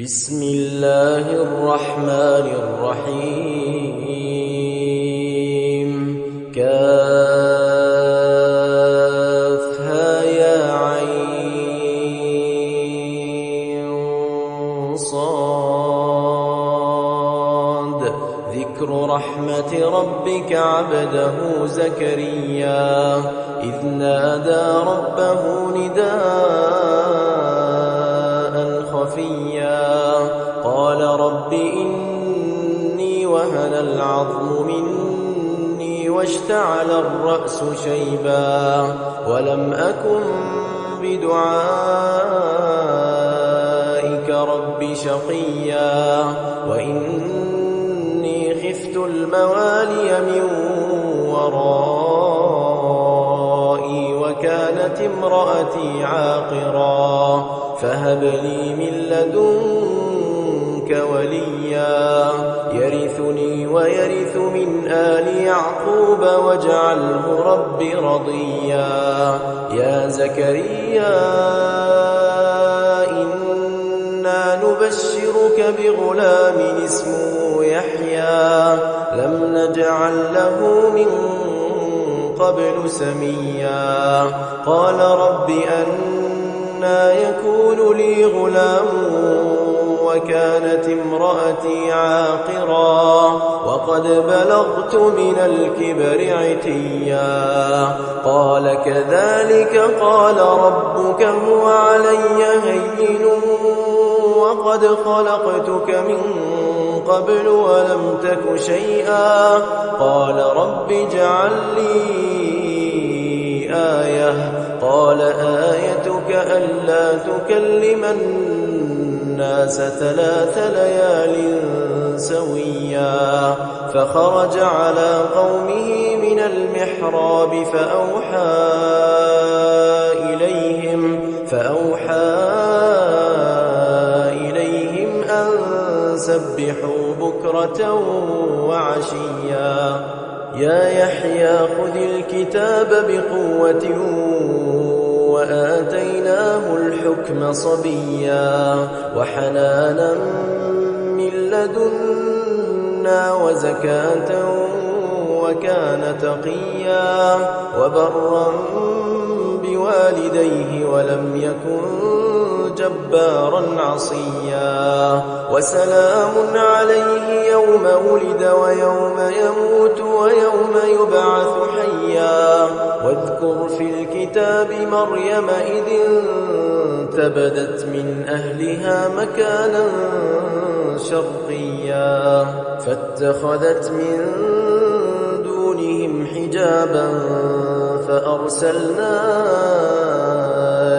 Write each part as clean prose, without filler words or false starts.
بسم الله الرحمن الرحيم كافها يا عين صاد ذكر رحمة ربك عبده زكريا إذ نادى ربه نداء خفيا قال رب إني وهن العظم مني واشتعل الرأس شيبا ولم أكن بدعائك رب شقيا وإني خفت الموالي من ورائي وكانت امرأتي عاقرا فهب لي من لدنك وليا يرثني ويرث من آل يعقوب واجعله رب رضيا يا زكريا إنا نبشرك بغلام اسمه يحيى لم نجعل له من قبل سميا قال رب أنى يكون لي غلام وكانت امرأتي عاقرا وقد بلغت من الكبر عتيا قال كذلك قال ربك هو علي هين وقد خلقتك من قبل ولم تك شيئا قال رب اجعل لي آية قال آيتك ألا تكلم الناس 3 ليال سويا فخرج على قومه من المحراب فأوحى إليهم أن سبحوا بكرة وعشيا يا يحيى خذ الكتاب بقوة وآتيناه الحكم صبيا وحنانا من لدنا وزكاة وكان تقيا وبرا بوالديه ولم يكن جبارا عصيا وسلام عليه يوم ولد ويوم يموت ويوم يبعث حيا واذكر في الكتاب مريم إذ انتبذت من أهلها مكانا شرقيا فاتخذت من دونهم حجابا فأرسلنا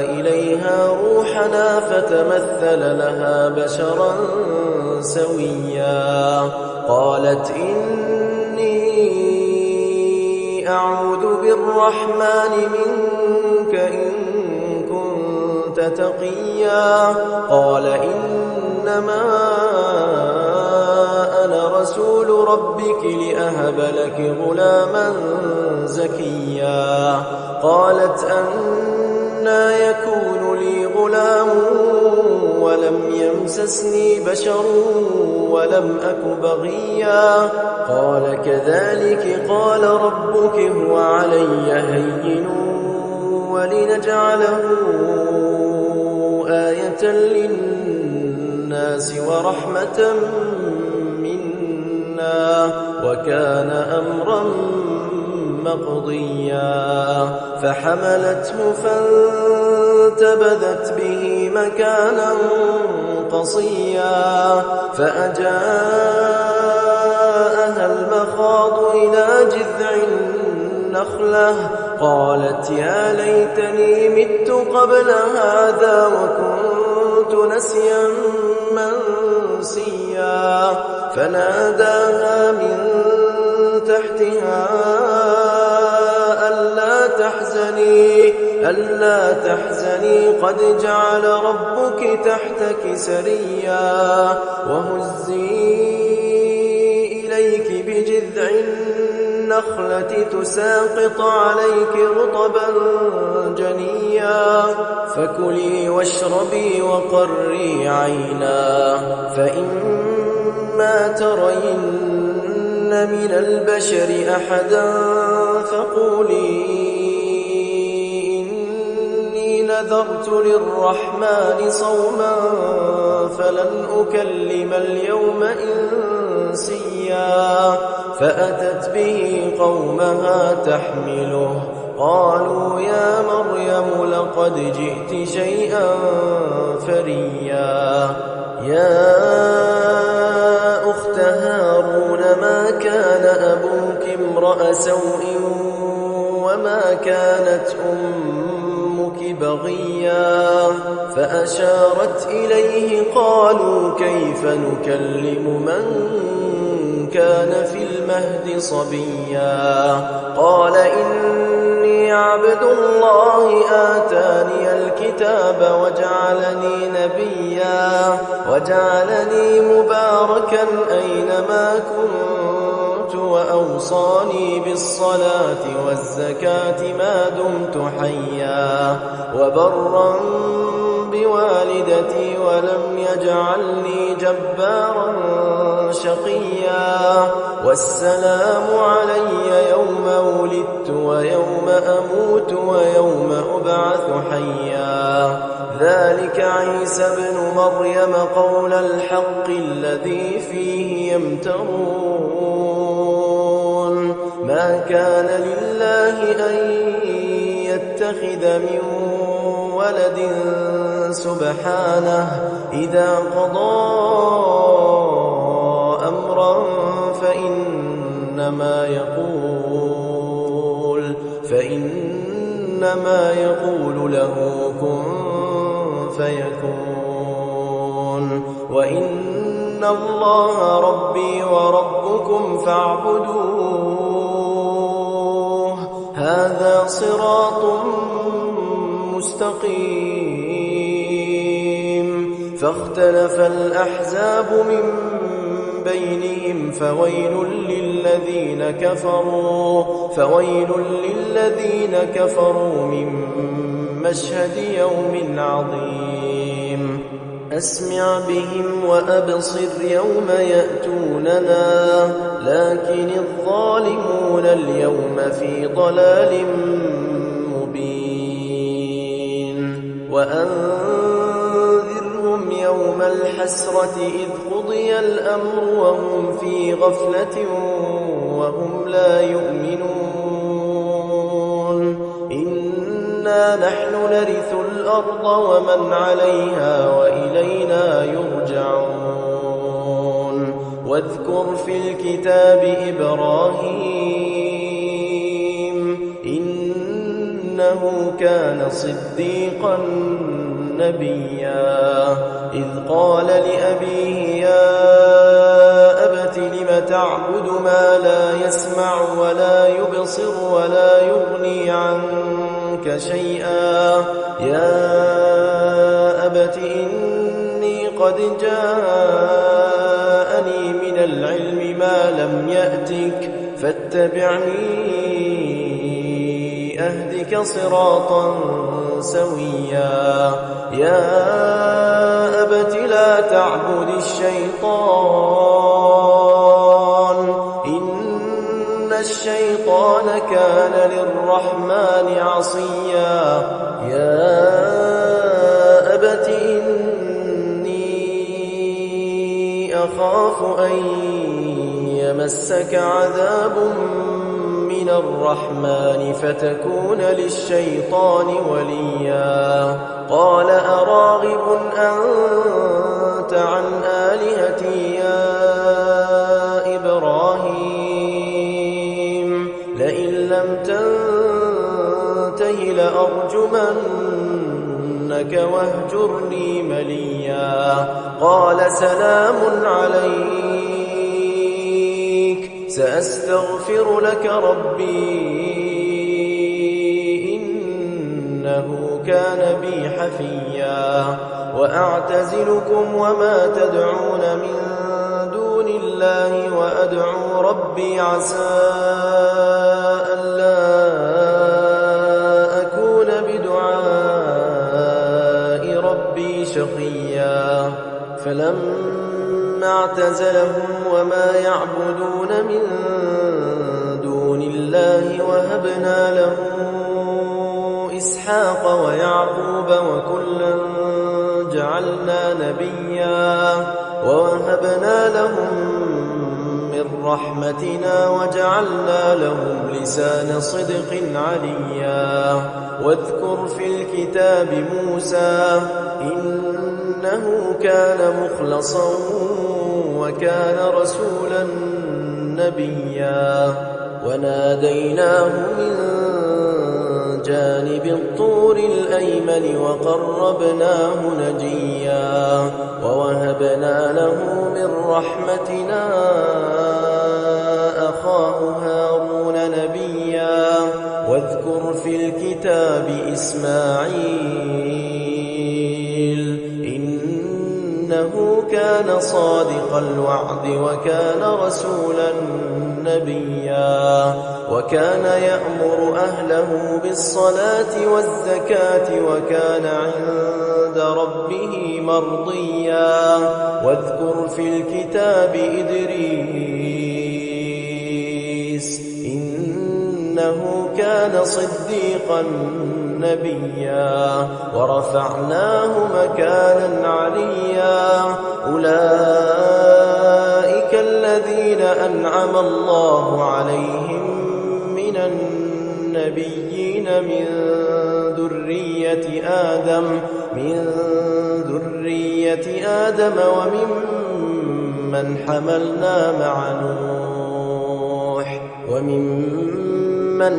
إليها روحنا فتمثل لها بشرا سويا قالت إني أعوذ بالرحمن منك إن كنت تقيا قال إنما أنا رسول ربك لأهب لك غلاما زكيا قالت أنى يكون لي غلام ولم يمسسني بشر ولم أك بغيا قال كذلك قال ربك هو علي هين ولنجعله آية للناس ورحمة منا وكان أمرا مقضيا فحملته فانتبذت به مكانا قصيا فأجاءها المخاض إلى جذع النخلة قالت يا ليتني مت قبل هذا وكنت نسيا منسيا فناداها من تحتها ألا تحزني قد جعل ربك تحتك سريا وهزي إليك بجذع النخلة تساقط عليك رطبا جنيا فكلي واشربي وقري عينا فإما ترين من البشر أحدا فقولي إني نذرت للرحمن صوما فلن أكلم اليوم إنسيا فأتت به قومها تحمله قالوا يا مريم لقد جئت شيئا فريا يا أخت هارون ما كان أبوك امرأ سوء وما كانت أمك بغيا فأشارت إليه قالوا كيف نكلم من كان في المهد صبيا قال إني عبد الله آتاني الكتاب وجعلني نبيا وجعلني مباركا أينما كنت وأوصاني بالصلاة والزكاة ما دمت حيا وبرا بوالدتي ولم يجعلني جبارا شقيا والسلام علي يوم ولدت ويوم أموت ويوم أبعث حيا ذلك عيسى ابن مريم قول الحق الذي فيه يمترون ما كان لله أن يتخذ من ولد سبحانه إذا قضى أمرا فإنما يقول له كن فيكون وإن الله ربي وربكم فاعبدوه هذا صراط مستقيم فاختلف الأحزاب من بينهم فويل للذين كفروا من مشهد يوم عظيم أسمع بهم وأبصر يوم يأتوننا لكن الظالمون اليوم في ضلال مبين وأنذرهم يوم الحسرة إذ قضي الأمر وهم في غفلة وهم لا يؤمنون إنا نحن نرث الأرض ومن عليها وإلينا يرجعون واذكر في الكتاب إبراهيم إنه كان صديقا نبيا إذ قال لأبيه يا أبت لم تعبد ما لا يسمع ولا يبصر ولا يغني عنك شيئا يا أبت إني قد جاءني من العلم ما لم يأتك فاتبعني أهدك صراطا سويا يا أبت لا تعبد الشيطان إن الشيطان كان للرحمن عصيا يا أبت إني أخاف أن يمسك عذاب من الرحمن فتكون للشيطان وليا قال أراغب أنت عن آلهتي يا إبراهيم لئن لم تنته لأرجمنك واهجرني مليا قال سلام عليك سأستغفر لك ربي إنه كان بي حفيا وأعتزلكم وما تدعون من دون الله وأدعو ربي عسى ألا أكون بدعاء ربي شقيا فلما اعتزلهم وما يعبدون من دون الله وهبنا له إسحاق ويعقوب وكلا جعلنا نبيا ووهبنا لهم من رحمتنا وجعلنا لهم لسان صدق عليا واذكر في الكتاب موسى إنه كان مخلصا وكان رسولا نبيا وناديناه من جانب الطور الأيمن وقربناه نجيا ووهبنا له من رحمتنا أخاه هارون نبيا واذكر في الكتاب إسماعيل إنه كان صادق الوعد وكان رسولا نبيا وكان يأمر أهله بالصلاة والزكاة وكان عند ربه مرضيا واذكر في الكتاب إدريس إنه كان صديقا نبيا ورفعناه مكانا عليا أولئك الذين أنعم الله عليهم من النبيين من ذرية آدم وممن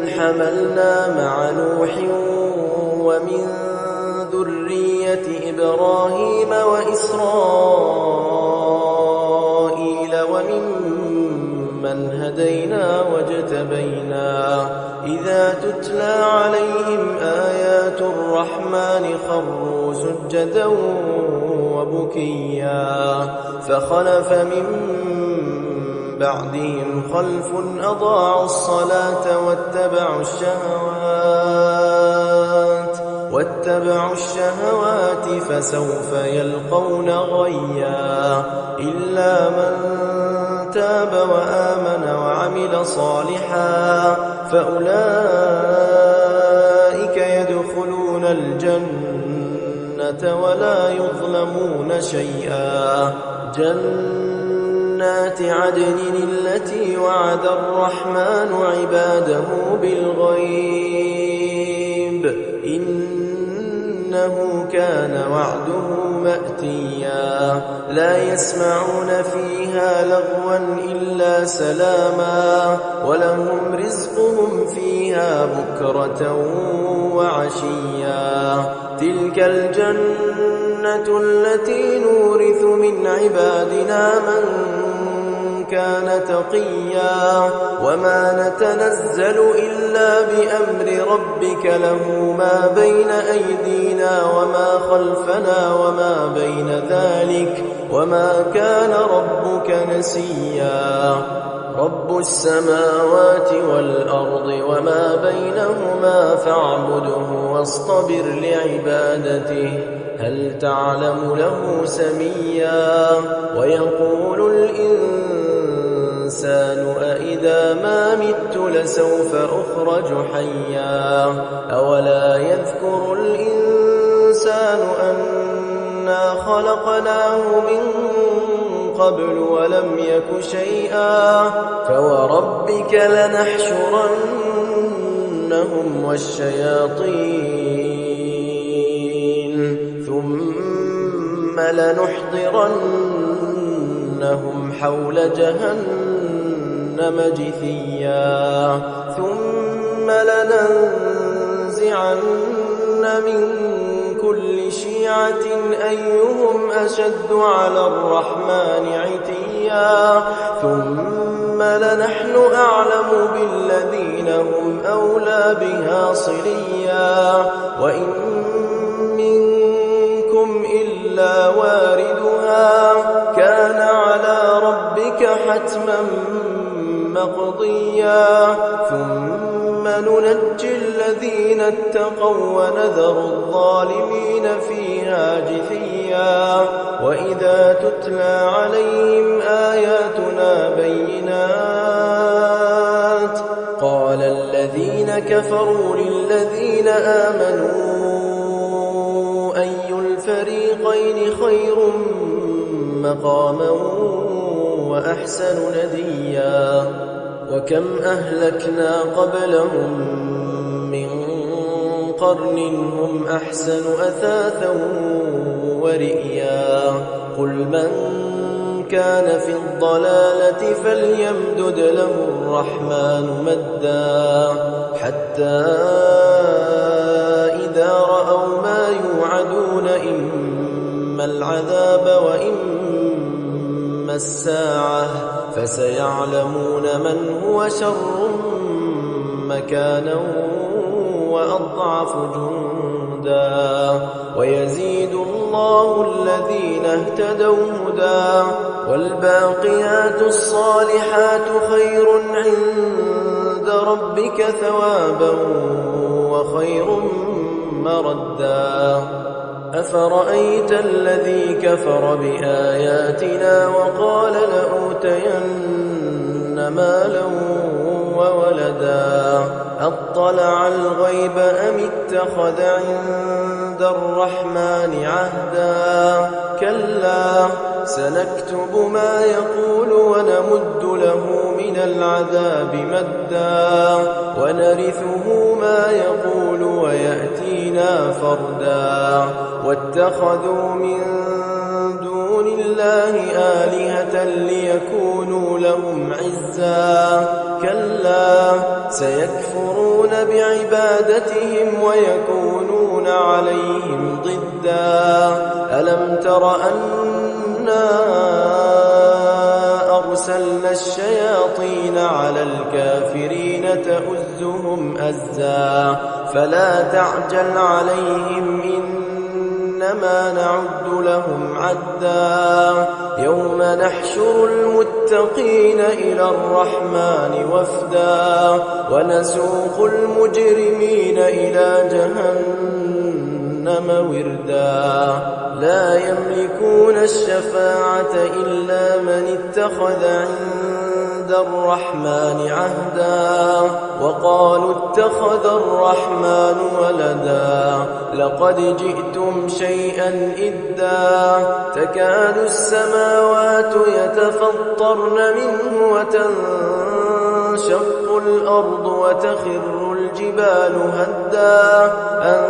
حملنا مع نوح ومن ذرية إبراهيم وإسرائيل وممن هدينا واجتبينا إذا تتلى عليهم آيات الرحمن خروا سجدا وبكيا فخلف من بعدهم خلف أضاعوا الصلاة واتبعوا الشهوات فسوف يلقون غيا إلا من تاب وآمن وعمل صالحا فأولئك يدخلون الجنة ولا يظلمون شيئا جنات عدن التي وعد الرحمن عباده بالغيب إنه كان وعده مأتيا لا يسمعون فيها لغوا إلا سلاما ولهم رزقهم فيها بكرة وعشيا تلك الجنة التي نورث من عبادنا من كان تقيا وما نتنزل إلا بأمر ربك له ما بين أيدينا وما خلفنا وما بين ذلك وما كان ربك نسيا رب السماوات والأرض وما بينهما فاعبده واصطبر لعبادته هل تعلم له سميا ويقول الإنسان أإذا ما مت لسوف أخرج حيا أولا يذكر الإنسان أنا خلقناه من قبل ولم يك شيئا فوربك لنحشرنهم والشياطين ثم لنحضرنهم حول جهنم جثيا ثم لننزعن من كل شيعة أيهم أشد على الرحمن عتيا ثم لنحن أعلم بالذين هم أولى بها صليا وإن منكم إلا واردها كان على ربك حتما مقضيا ثم ثم ننجي الذين اتقوا ونذر الظالمين فيها جثيا وإذا تتلى عليهم آياتنا بينات قال الذين كفروا للذين آمنوا أي الفريقين خير مقاما وأحسن نديا وكم أهلكنا قبلهم من قرن هم أحسن أثاثا ورئيا قل من كان في الضلالة فليمدد له الرحمن مدا حتى إذا رأوا ما يوعدون إما العذاب وإما الساعة فسيعلمون من هو شر مكانا وأضعف جندا ويزيد الله الذين اهتدوا هدى والباقيات الصالحات خير عند ربك ثوابا وخير مردا أفرأيت الذي كفر بآياتنا وقال لأوتين مالا وولدا أطلع الغيب أم اتخذ عند الرحمن عهدا كلا سنكتب ما يقول ونمد له من العذاب مدا ونرثه ما يقول ويأتينا فردا واتخذوا من دون الله آلهة ليكونوا لهم عزا كلا سيكفرون بعبادتهم ويكونون عليهم ضدا ألم تر أنا أرسلنا الشياطين على الكافرين تؤزهم أزا فلا تعجل عليهم إنما نعد لهم عدا يوم نحشر المتقين إلى الرحمن وفدا ونسوق المجرمين إلى جهنم وردا لا يملكون الشفاعة إلا من اتخذ عند الرحمن عهدا وقالوا اتخذ الرحمن ولدا لقد جئتم شيئا إدا تكاد السماوات يتفطرن منه وتنشق الأرض وتخر الجبال هدا أن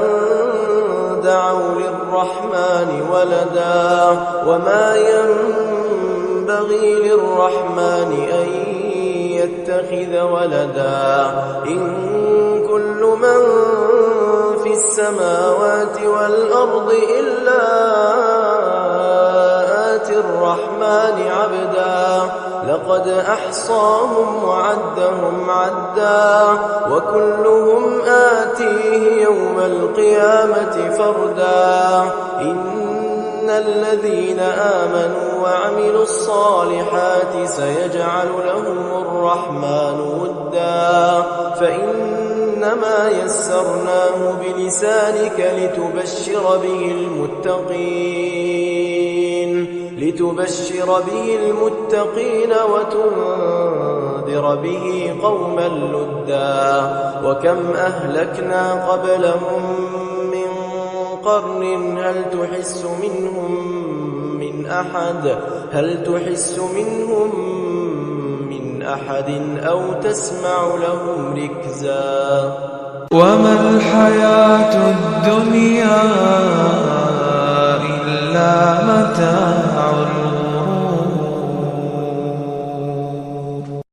دعوا للرحمن ولدا وما ينبغي للرحمن أن يتخذ ولدا إن كل من في السماوات والأرض إلا آتي الرحمن عبدا لقد أحصاهم وعدهم عدا وكلهم آتيه يوم القيامة فردا إن الذين آمنوا وعملوا الصالحات سيجعل لهم الرحمن ودا فإنما يسرناه بلسانك لتبشر به المتقين وتنذر به قوما لدا وكم أهلكنا قبلهم من قرن هل تحس منهم من أحد أو تسمع لهم ركزا وما الحياة الدنيا إلا متاع